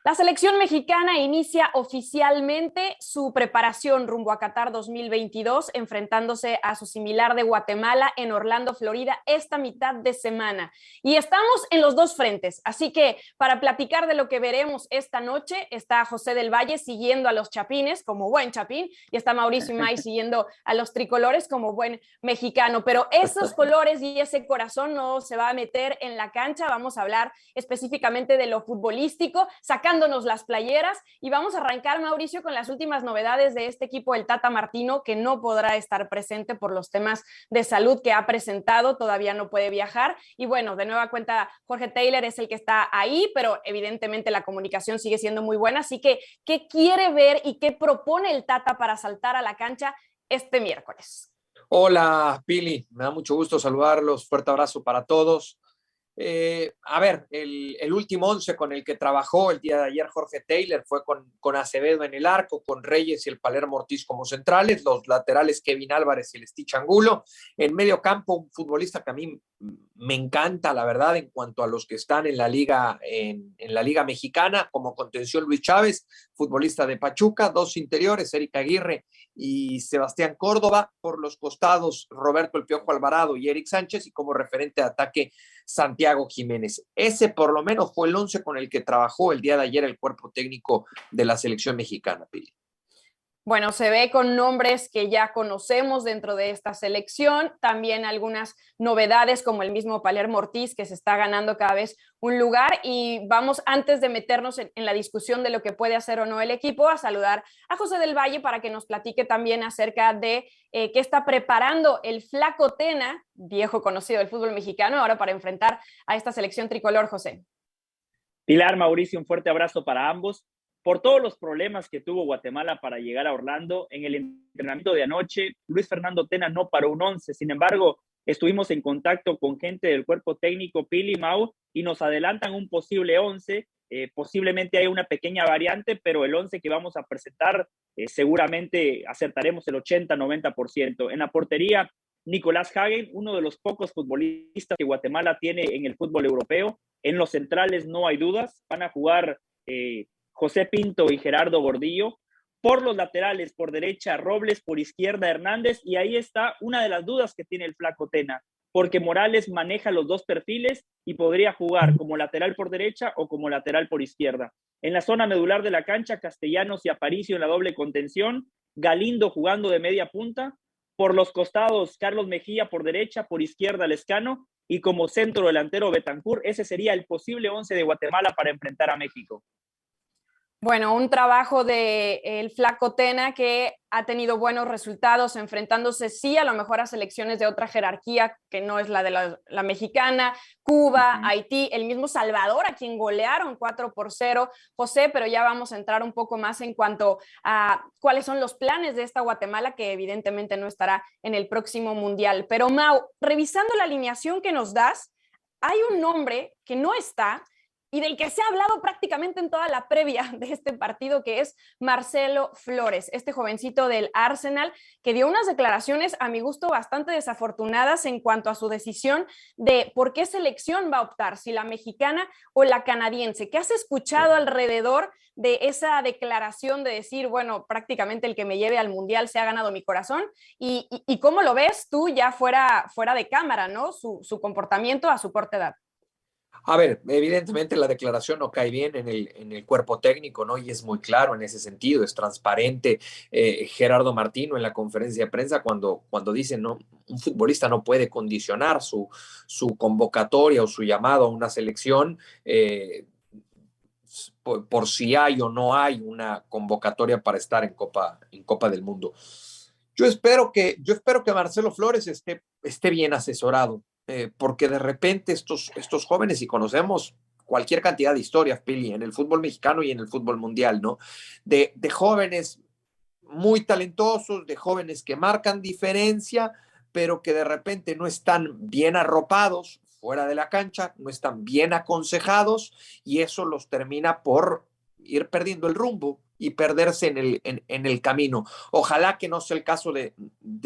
La selección mexicana inicia oficialmente su preparación rumbo a Qatar 2022, enfrentándose a su similar de Guatemala en Orlando, Florida, esta mitad de semana. Y estamos en los dos frentes, así que para platicar de lo que veremos esta noche, está José del Valle siguiendo a los chapines como buen chapín, y está Mauricio Imay siguiendo a los tricolores como buen mexicano. Pero esos colores y ese corazón no se va a meter en la cancha. Vamos a hablar específicamente de lo futbolístico, sacándonos las playeras, y vamos a arrancar, Mauricio, con las últimas novedades de este equipo del Tata Martino, que no podrá estar presente por los temas de salud que ha presentado, todavía no puede viajar, y bueno, de nueva cuenta Jorge Taylor es el que está ahí, pero evidentemente la comunicación sigue siendo muy buena, así que ¿qué quiere ver y qué propone el Tata para saltar a la cancha este miércoles? Hola, Pili, me da mucho gusto saludarlos, fuerte abrazo para todos. A ver, el último 11 con el que trabajó el día de ayer Jorge Taylor fue con Acevedo en el arco, con Reyes y el Palermo Ortiz como centrales, los laterales Kevin Álvarez y el Stitch Angulo. En medio campo, un futbolista que a mí me encanta, la verdad, en cuanto a los que están en la liga, en la liga mexicana, como contención Luis Chávez, futbolista de Pachuca, dos interiores, Eric Aguirre y Sebastián Córdoba, por los costados Roberto El Piojo Alvarado y Eric Sánchez, y como referente de ataque Santiago Jiménez. Ese por lo menos fue el 11 con el que trabajó el día de ayer el cuerpo técnico de la selección mexicana, Pili. Bueno, se ve con nombres que ya conocemos dentro de esta selección, también algunas novedades como el mismo Palermo Ortiz, que se está ganando cada vez un lugar. Y vamos, antes de meternos en la discusión de lo que puede hacer o no el equipo, a saludar a José del Valle para que nos platique también acerca de qué está preparando el Flaco Tena, viejo conocido del fútbol mexicano, ahora para enfrentar a esta selección tricolor. José. Pilar, Mauricio, un fuerte abrazo para ambos. Por todos los problemas que tuvo Guatemala para llegar a Orlando, en el entrenamiento de anoche, Luis Fernando Tena no paró un 11. Sin embargo, estuvimos en contacto con gente del cuerpo técnico, Pili, Mau, y nos adelantan un posible 11. Posiblemente hay una pequeña variante, pero el 11 que vamos a presentar seguramente acertaremos el 80-90%. En la portería, Nicolás Hagen, uno de los pocos futbolistas que Guatemala tiene en el fútbol europeo. En los centrales no hay dudas, van a jugar José Pinto y Gerardo Gordillo. Por los laterales, por derecha Robles, por izquierda Hernández, y ahí está una de las dudas que tiene el Flaco Tena, porque Morales maneja los dos perfiles y podría jugar como lateral por derecha o como lateral por izquierda. En la zona medular de la cancha, Castellanos y Aparicio en la doble contención, Galindo jugando de media punta, por los costados Carlos Mejía por derecha, por izquierda Lescano, y como centro delantero Betancur. Ese sería el posible 11 de Guatemala para enfrentar a México. Bueno, un trabajo de el Flaco Tena que ha tenido buenos resultados enfrentándose sí a lo mejor a selecciones de otra jerarquía que no es la de la mexicana, Cuba, Haití, el mismo Salvador a quien golearon 4-0, José, pero ya vamos a entrar un poco más en cuanto a cuáles son los planes de esta Guatemala, que evidentemente no estará en el próximo Mundial. Pero Mau, revisando la alineación que nos das, hay un nombre que no está y del que se ha hablado prácticamente en toda la previa de este partido, que es Marcelo Flores, este jovencito del Arsenal, que dio unas declaraciones a mi gusto bastante desafortunadas en cuanto a su decisión de por qué selección va a optar, si la mexicana o la canadiense. ¿Qué has escuchado alrededor de esa declaración de decir, bueno, prácticamente el que me lleve al Mundial se ha ganado mi corazón? ¿Y cómo lo ves tú ya fuera de cámara, ¿no? Su comportamiento a su corta edad. A ver, evidentemente la declaración no cae bien en el cuerpo técnico, ¿no? Y es muy claro en ese sentido, es transparente. Gerardo Martino en la conferencia de prensa cuando dice, no, un futbolista no puede condicionar su convocatoria o su llamado a una selección por si hay o no hay una convocatoria para estar en Copa del Mundo. Yo espero que Marcelo Flores esté bien asesorado, porque de repente estos jóvenes, y conocemos cualquier cantidad de historias, Pili, en el fútbol mexicano y en el fútbol mundial, ¿no? De jóvenes muy talentosos, de jóvenes que marcan diferencia, pero que de repente no están bien arropados fuera de la cancha, no están bien aconsejados, y eso los termina por ir perdiendo el rumbo y perderse en el camino. Ojalá que no sea el caso de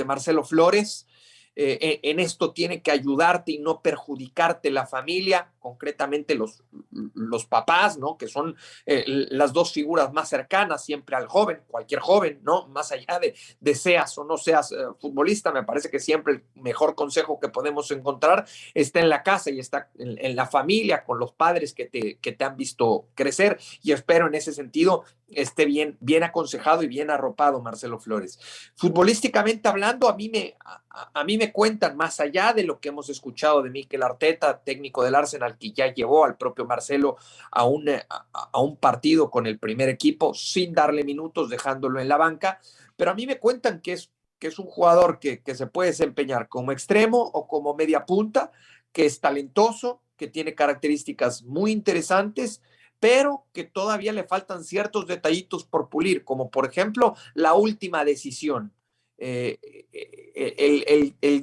Marcelo Flores. En esto tiene que ayudarte y no perjudicarte la familia, concretamente los papás, ¿no? Que son las dos figuras más cercanas siempre al joven, cualquier joven, ¿no? Más allá de seas o no seas futbolista, me parece que siempre el mejor consejo que podemos encontrar está en la casa y está en la familia, con los padres que te han visto crecer, y espero en ese sentido esté bien aconsejado y bien arropado Marcelo Flores. Futbolísticamente hablando, a mí me cuentan, más allá de lo que hemos escuchado de Mikel Arteta, técnico del Arsenal, que ya llevó al propio Marcelo a un partido con el primer equipo sin darle minutos, dejándolo en la banca, pero a mí me cuentan que es un jugador que se puede desempeñar como extremo o como media punta, que es talentoso, que tiene características muy interesantes, pero que todavía le faltan ciertos detallitos por pulir, como por ejemplo la última decisión. El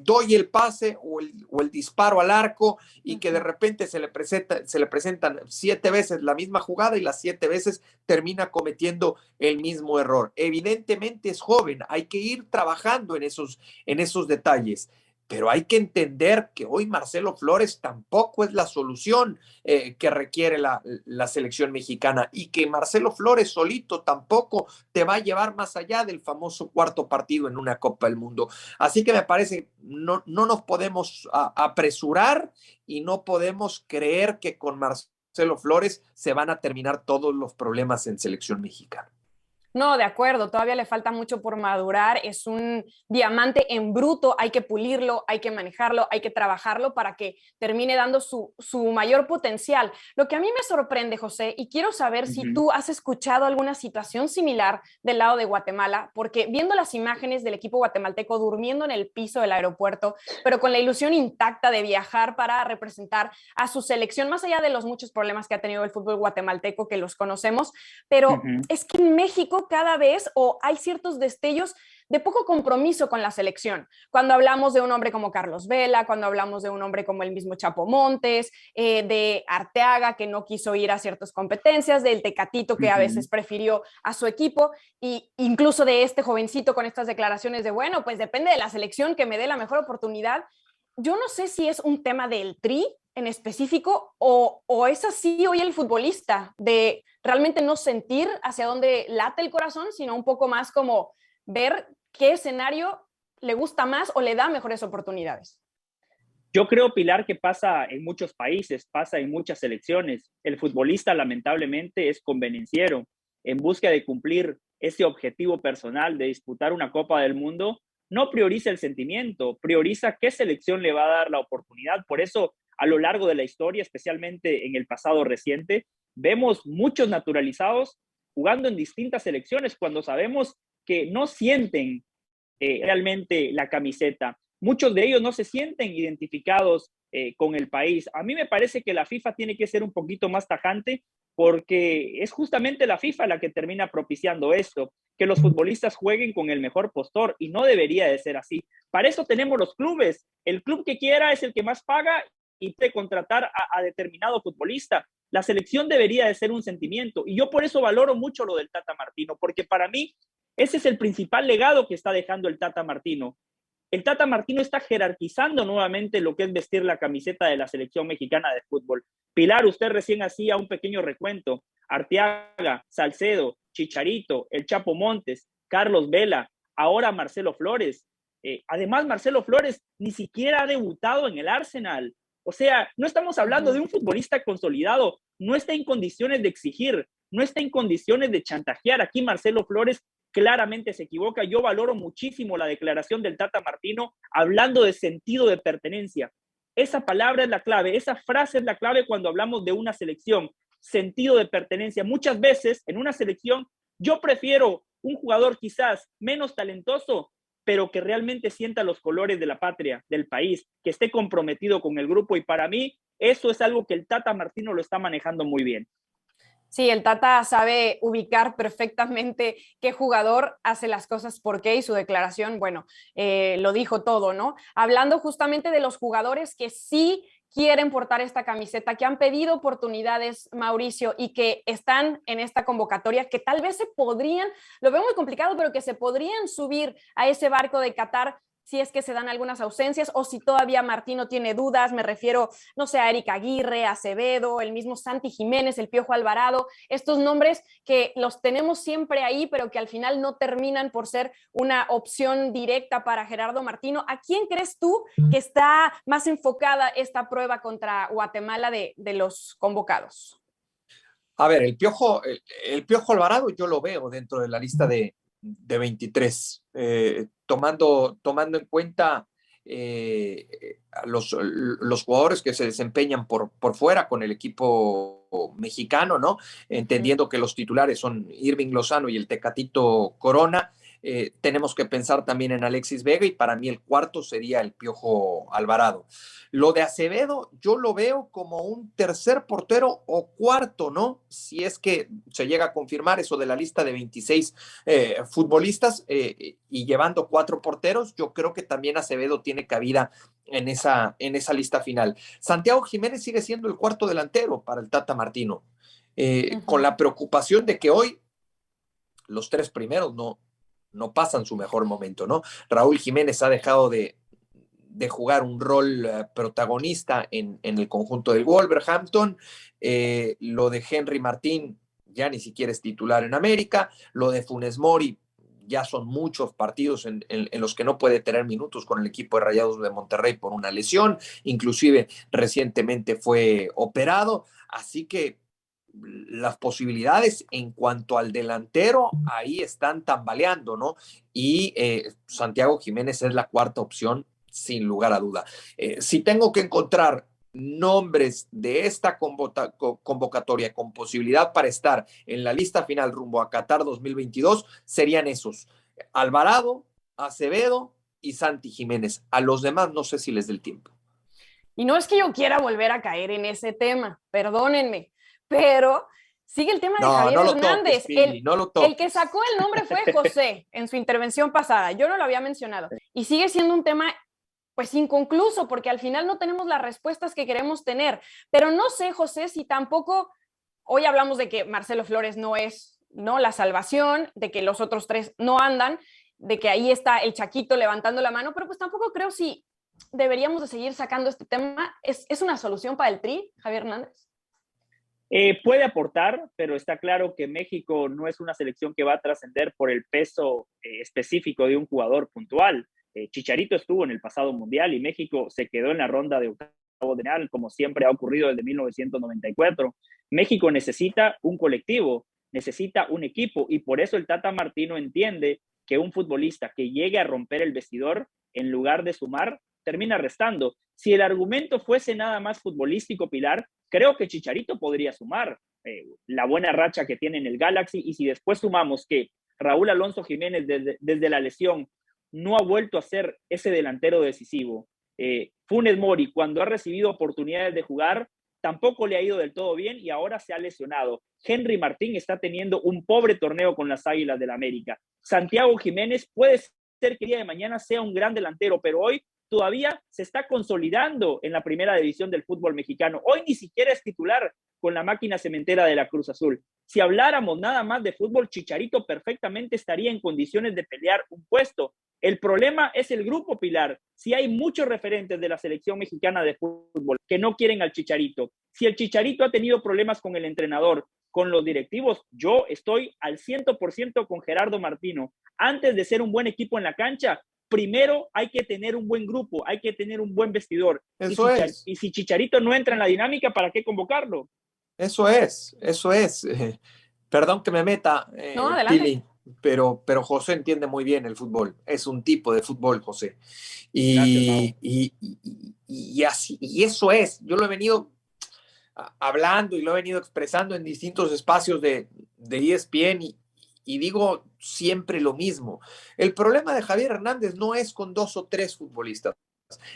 doy el pase o el disparo al arco, y que de repente se le presentan 7 veces la misma jugada y las 7 veces termina cometiendo el mismo error. Evidentemente es joven, hay que ir trabajando en esos detalles, pero hay que entender que hoy Marcelo Flores tampoco es la solución que requiere la selección mexicana, y que Marcelo Flores solito tampoco te va a llevar más allá del famoso cuarto partido en una Copa del Mundo. Así que me parece, no nos podemos apresurar y no podemos creer que con Marcelo Flores se van a terminar todos los problemas en selección mexicana. No, de acuerdo, todavía le falta mucho por madurar, es un diamante en bruto, hay que pulirlo, hay que manejarlo, hay que trabajarlo para que termine dando su mayor potencial. Lo que a mí me sorprende, José, y quiero saber si tú has escuchado alguna situación similar del lado de Guatemala, porque viendo las imágenes del equipo guatemalteco durmiendo en el piso del aeropuerto, pero con la ilusión intacta de viajar para representar a su selección, más allá de los muchos problemas que ha tenido el fútbol guatemalteco, que los conocemos, pero es que en México cada vez hay ciertos destellos de poco compromiso con la selección. Cuando hablamos de un hombre como Carlos Vela, cuando hablamos de un hombre como el mismo Chapo Montes, de Arteaga, que no quiso ir a ciertas competencias, del Tecatito, que a veces prefirió a su equipo, e incluso de este jovencito con estas declaraciones de, bueno, pues depende de la selección que me dé la mejor oportunidad. Yo no sé si es un tema del Tri en específico o es así hoy el futbolista, de realmente no sentir hacia dónde late el corazón, sino un poco más como ver qué escenario le gusta más o le da mejores oportunidades. Yo creo, Pilar, que pasa en muchos países, pasa en muchas selecciones. El futbolista lamentablemente es convenenciero. En busca de cumplir ese objetivo personal de disputar una Copa del Mundo, no prioriza el sentimiento, prioriza qué selección le va a dar la oportunidad. Por eso, a lo largo de la historia, especialmente en el pasado reciente, vemos muchos naturalizados jugando en distintas selecciones cuando sabemos que no sienten realmente la camiseta. Muchos de ellos no se sienten identificados con el país. A mí me parece que la FIFA tiene que ser un poquito más tajante, porque es justamente la FIFA la que termina propiciando esto, que los futbolistas jueguen con el mejor postor, y no debería de ser así. Para eso tenemos los clubes. El club que quiera es el que más paga y puede contratar a determinado futbolista. La selección debería de ser un sentimiento, y yo por eso valoro mucho lo del Tata Martino, porque para mí ese es el principal legado que está dejando el Tata Martino. El Tata Martino está jerarquizando nuevamente lo que es vestir la camiseta de la selección mexicana de fútbol. Pilar, usted recién hacía un pequeño recuento. Arteaga, Salcedo, Chicharito, el Chapo Montes, Carlos Vela, ahora Marcelo Flores. Además, Marcelo Flores ni siquiera ha debutado en el Arsenal. O sea, no estamos hablando de un futbolista consolidado, no está en condiciones de exigir, no está en condiciones de chantajear. Aquí Marcelo Flores claramente se equivoca. Yo valoro muchísimo la declaración del Tata Martino hablando de sentido de pertenencia. Esa palabra es la clave, esa frase es la clave cuando hablamos de una selección, sentido de pertenencia. Muchas veces en una selección yo prefiero un jugador quizás menos talentoso, pero que realmente sienta los colores de la patria, del país, que esté comprometido con el grupo, y para mí eso es algo que el Tata Martino lo está manejando muy bien. Sí, el Tata sabe ubicar perfectamente qué jugador hace las cosas por qué, y su declaración, bueno, lo dijo todo, ¿no? Hablando justamente de los jugadores que sí quieren portar esta camiseta, que han pedido oportunidades, Mauricio, y que están en esta convocatoria, que tal vez se podrían, lo veo muy complicado, pero que se podrían subir a ese barco de Qatar. si es que se dan algunas ausencias o si todavía Martino tiene dudas, me refiero, no sé, a Eric Aguirre, a Acevedo, el mismo Santi Jiménez, el Piojo Alvarado, estos nombres que los tenemos siempre ahí, pero que al final no terminan por ser una opción directa para Gerardo Martino. ¿A quién crees tú que está más enfocada esta prueba contra Guatemala de los convocados? A ver, el Piojo Alvarado yo lo veo dentro de la lista de 23, tomando en cuenta los jugadores que se desempeñan por fuera con el equipo mexicano, ¿no? Entendiendo que los titulares son Irving Lozano y el Tecatito Corona. Tenemos que pensar también en Alexis Vega y para mí el cuarto sería el Piojo Alvarado. Lo de Acevedo yo lo veo como un tercer portero o cuarto, ¿no? Si es que se llega a confirmar eso de la lista de 26 futbolistas y llevando 4 porteros, yo creo que también Acevedo tiene cabida en esa lista final. Santiago Jiménez sigue siendo el cuarto delantero para el Tata Martino, con la preocupación de que hoy los 3 primeros no pasan su mejor momento, ¿no? Raúl Jiménez ha dejado de jugar un rol protagonista en el conjunto del Wolverhampton. Lo de Henry Martín ya ni siquiera es titular en América. Lo de Funes Mori, ya son muchos partidos en los que no puede tener minutos con el equipo de Rayados de Monterrey por una lesión. Inclusive recientemente fue operado. Así que las posibilidades en cuanto al delantero ahí están tambaleando, ¿no? Y Santiago Jiménez es la cuarta opción, sin lugar a duda. Si tengo que encontrar nombres de esta convocatoria con posibilidad para estar en la lista final rumbo a Qatar 2022, serían esos: Alvarado, Acevedo y Santi Jiménez. A los demás no sé si les dé el tiempo. Y no es que yo quiera volver a caer en ese tema, perdónenme, pero sigue el tema de Javier Hernández. El que sacó el nombre fue José en su intervención pasada. Yo no lo había mencionado. Y sigue siendo un tema pues inconcluso, porque al final no tenemos las respuestas que queremos tener. Pero no sé, José, si tampoco, hoy hablamos de que Marcelo Flores no es, ¿no?, la salvación, de que los otros 3 no andan, de que ahí está el Chaquito levantando la mano, pero pues tampoco creo si deberíamos de seguir sacando este tema. ¿Es una solución para el Tri, Javier Hernández? Puede aportar, pero está claro que México no es una selección que va a trascender por el peso específico de un jugador puntual. Chicharito estuvo en el pasado mundial y México se quedó en la ronda de octavo de final, como siempre ha ocurrido desde 1994. México necesita un colectivo, necesita un equipo, y por eso el Tata Martino entiende que un futbolista que llegue a romper el vestidor, en lugar de sumar, termina restando. Si el argumento fuese nada más futbolístico, Pilar, creo que Chicharito podría sumar la buena racha que tiene en el Galaxy, y si después sumamos que Raúl Alonso Jiménez desde la lesión no ha vuelto a ser ese delantero decisivo. Funes Mori, cuando ha recibido oportunidades de jugar, tampoco le ha ido del todo bien y ahora se ha lesionado. Henry Martín está teniendo un pobre torneo con las Águilas del América. Santiago Jiménez puede ser que el día de mañana sea un gran delantero, pero hoy todavía se está consolidando en la primera división del fútbol mexicano. Hoy ni siquiera es titular con la máquina cementera de la Cruz Azul. Si habláramos nada más de fútbol, Chicharito perfectamente estaría en condiciones de pelear un puesto. El problema es el grupo, Pilar. Si hay muchos referentes de la selección mexicana de fútbol que no quieren al Chicharito, si el Chicharito ha tenido problemas con el entrenador, con los directivos, yo estoy al 100% con Gerardo Martino. Antes de ser un buen equipo en la cancha, primero hay que tener un buen grupo, hay que tener un buen vestidor. Y si Chicharito no entra en la dinámica, ¿para qué convocarlo? Eso es. Perdón que me meta, no, adelante. Pili, pero José entiende muy bien el fútbol. Es un tipo de fútbol, José. Y eso es. Yo lo he venido hablando y lo he venido expresando en distintos espacios de ESPN y digo siempre lo mismo. El problema de Javier Hernández no es con 2 o 3 futbolistas.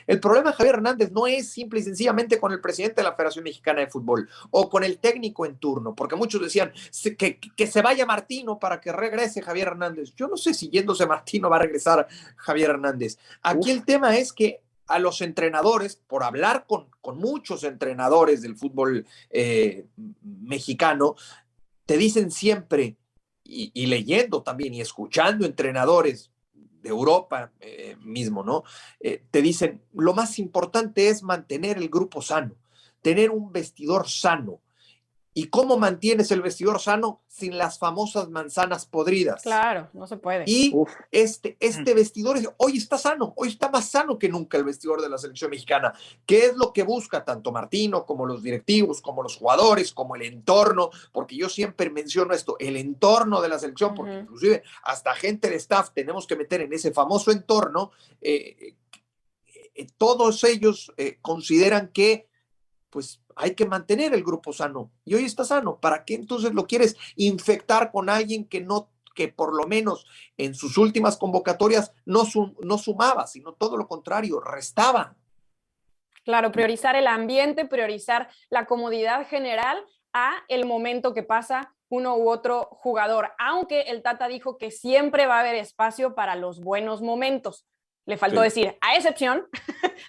El problema de Javier Hernández no es simple y sencillamente con el presidente de la Federación Mexicana de Fútbol o con el técnico en turno, porque muchos decían que se vaya Martino para que regrese Javier Hernández. Yo no sé si yéndose Martino va a regresar Javier Hernández. Aquí el tema es que a los entrenadores, por hablar con muchos entrenadores del fútbol mexicano, te dicen siempre, y leyendo también y escuchando entrenadores de Europa mismo, ¿no? Te dicen, lo más importante es mantener el grupo sano, tener un vestidor sano. ¿Y cómo mantienes el vestidor sano sin las famosas manzanas podridas? Claro, no se puede. Y este vestidor hoy está sano, hoy está más sano que nunca el vestidor de la selección mexicana. ¿Qué es lo que busca tanto Martino como los directivos, como los jugadores, como el entorno? Porque yo siempre menciono esto, el entorno de la selección, porque inclusive hasta gente de staff tenemos que meter en ese famoso entorno. Todos ellos consideran que pues hay que mantener el grupo sano y hoy está sano. ¿Para qué entonces lo quieres infectar con alguien que por lo menos en sus últimas convocatorias no sumaba, sino todo lo contrario, restaba? Claro, priorizar el ambiente, priorizar la comodidad general a el momento que pasa uno u otro jugador, aunque el Tata dijo que siempre va a haber espacio para los buenos momentos. Le faltó decir, a excepción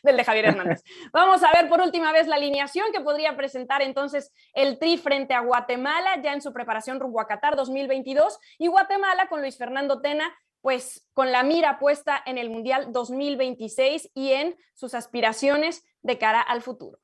del de Javier Hernández. Vamos a ver por última vez la alineación que podría presentar entonces el Tri frente a Guatemala ya en su preparación rumbo a Qatar 2022 y Guatemala con Luis Fernando Tena pues con la mira puesta en el Mundial 2026 y en sus aspiraciones de cara al futuro.